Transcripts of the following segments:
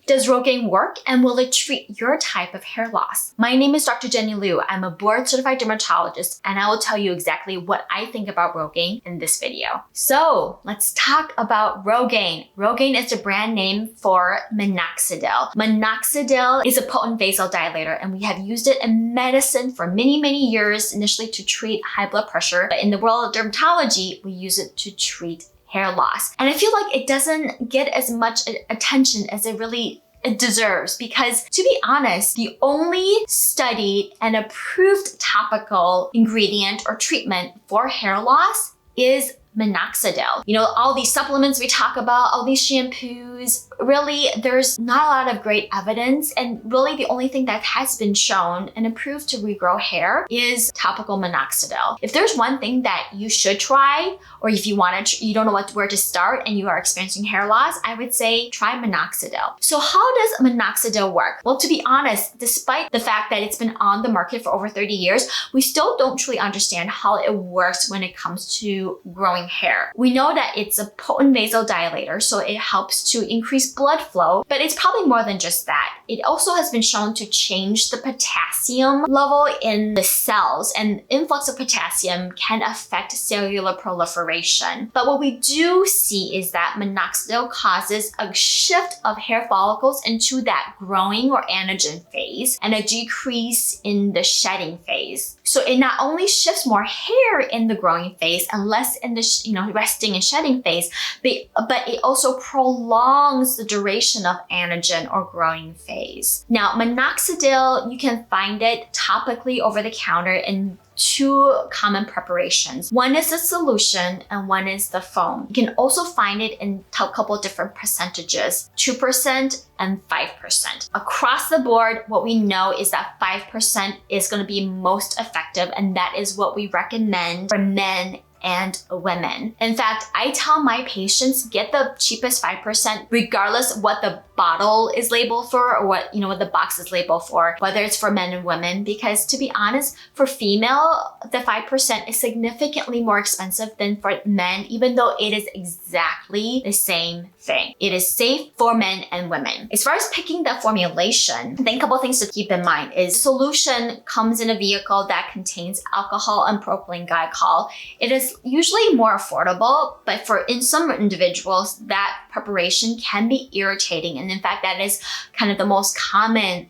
Does Rogaine work, and will it treat your type of hair loss? My name is Dr. Jenny Liu. I'm a board-certified dermatologist, and I will tell you exactly what I think about Rogaine in this video. So let's talk about Rogaine. Rogaine is the brand name for minoxidil. Minoxidil is a potent vasodilator, and we have used it in medicine for many, many years, initially to treat high blood pressure. But in the world of dermatology, we use it to treat hair loss. And I feel like it doesn't get as much attention as it deserves, because to be honest, the only studied and approved topical ingredient or treatment for hair loss is minoxidil. You know, all these supplements we talk about, all these shampoos, really there's not a lot of great evidence, and really the only thing that has been shown and approved to regrow hair is topical minoxidil. If there's one thing that you should try, or if you want to, you don't know where to start and you are experiencing hair loss, I would say try minoxidil. So how does minoxidil work? Well, to be honest, despite the fact that it's been on the market for over 30 years, we still don't truly understand how it works when it comes to growing hair. We know that it's a potent vasodilator, so it helps to increase blood flow, but it's probably more than just that. It also has been shown to change the potassium level in the cells, and influx of potassium can affect cellular proliferation. But what we do see is that minoxidil causes a shift of hair follicles into that growing or anagen phase and a decrease in the shedding phase. So it not only shifts more hair in the growing phase and less in the resting and shedding phase, but it also prolongs the duration of anagen or growing phase. Now, minoxidil, you can find it topically over the counter in two common preparations. One is the solution and one is the foam. You can also find it in a couple different percentages, 2% and 5%. Across the board, what we know is that 5% is going to be most effective, and that is what we recommend for men and women. In fact, I tell my patients, get the cheapest 5%, regardless what the bottle is labeled for or what the box is labeled for, whether it's for men and women, because to be honest, for female, the 5% is significantly more expensive than for men, even though it is exactly the same thing. It is safe for men and women. As far as picking the formulation, I think a couple things to keep in mind is solution comes in a vehicle that contains alcohol and propylene glycol. It is usually more affordable, but in some individuals, that preparation can be irritating. And in fact, that is kind of the most common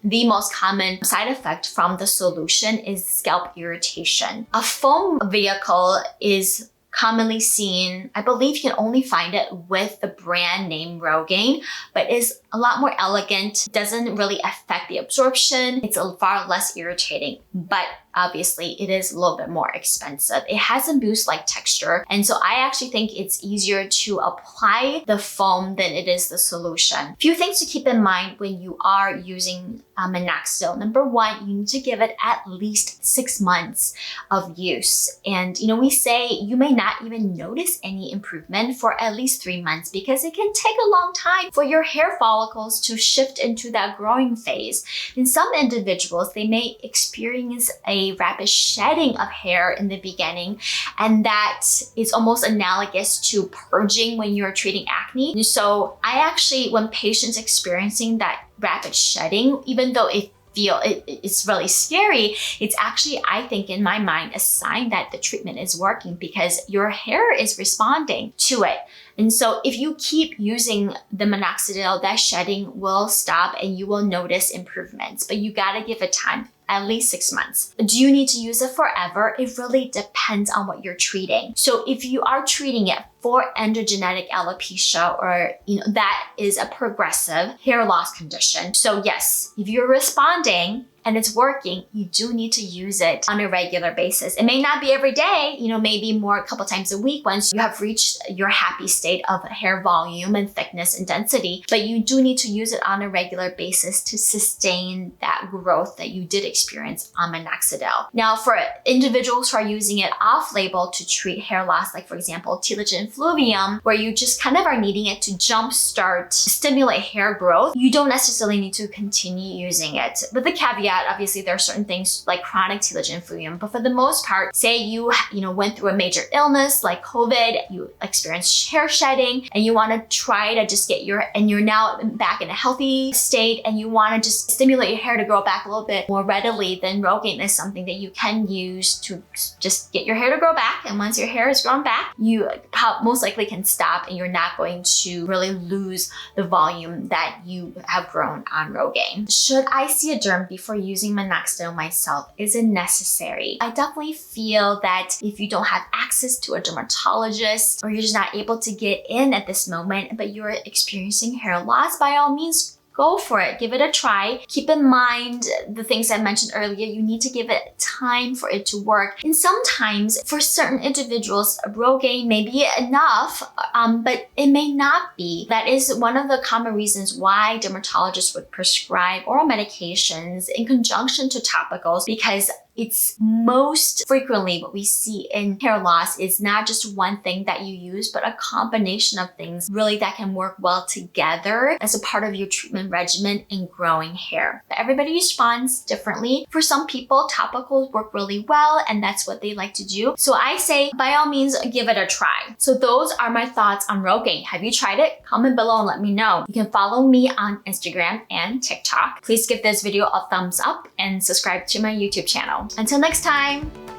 side effect from the solution is scalp irritation. A foam vehicle is commonly seen. I believe you can only find it with the brand name Rogaine, but is a lot more elegant, doesn't really affect the absorption. It's far less irritating, but obviously it is a little bit more expensive. It has a mousse-like texture, and so I actually think it's easier to apply the foam than it is the solution. Few things to keep in mind when you are using minoxidil. Number one, you need to give it at least 6 months of use. And we say you may not even notice any improvement for at least 3 months, because it can take a long time for your hair follicles to shift into that growing phase. In some individuals, they may experience a rapid shedding of hair in the beginning, and that is almost analogous to purging when you're treating acne. And so I actually, when patients experiencing that rapid shedding, even though it's really scary, it's actually, I think in my mind, a sign that the treatment is working, because your hair is responding to it. And so if you keep using the minoxidil, that shedding will stop and you will notice improvements, but you gotta give it time. At least 6 months. Do you need to use it forever? It really depends on what you're treating. So if you are treating it for androgenetic alopecia, or that is a progressive hair loss condition. So yes, if you're responding and it's working, you do need to use it on a regular basis. It may not be every day, maybe more a couple times a week once you have reached your happy state of hair volume and thickness and density, but you do need to use it on a regular basis to sustain that growth that you did experience on minoxidil. Now, for individuals who are using it off-label to treat hair loss, like for example, telogen effluvium, where you just kind of are needing it to jumpstart, stimulate hair growth, you don't necessarily need to continue using it. With the caveat, obviously, there are certain things like chronic telogen effluvium, but for the most part, say you went through a major illness like COVID, you experienced hair shedding, and you want to try to just you're now back in a healthy state, and you want to just stimulate your hair to grow back a little bit more readily, then Rogaine is something that you can use to just get your hair to grow back. And once your hair is grown back, you most likely can stop, and you're not going to really lose the volume that you have grown on Rogaine. Should I see a derm before using minoxidil myself? Is it necessary? I definitely feel that if you don't have access to a dermatologist, or you're just not able to get in at this moment, but you're experiencing hair loss, by all means, go for it. Give it a try. Keep in mind the things I mentioned earlier. You need to give it time for it to work. And sometimes for certain individuals, Rogaine may be enough, but it may not be. That is one of the common reasons why dermatologists would prescribe oral medications in conjunction to topicals, because it's most frequently what we see in hair loss is not just one thing that you use, but a combination of things really that can work well together as a part of your treatment regimen in growing hair. But everybody responds differently. For some people, topicals work really well, and that's what they like to do. So I say, by all means, give it a try. So those are my thoughts on Rogaine. Have you tried it? Comment below and let me know. You can follow me on Instagram and TikTok. Please give this video a thumbs up and subscribe to my YouTube channel. Until next time.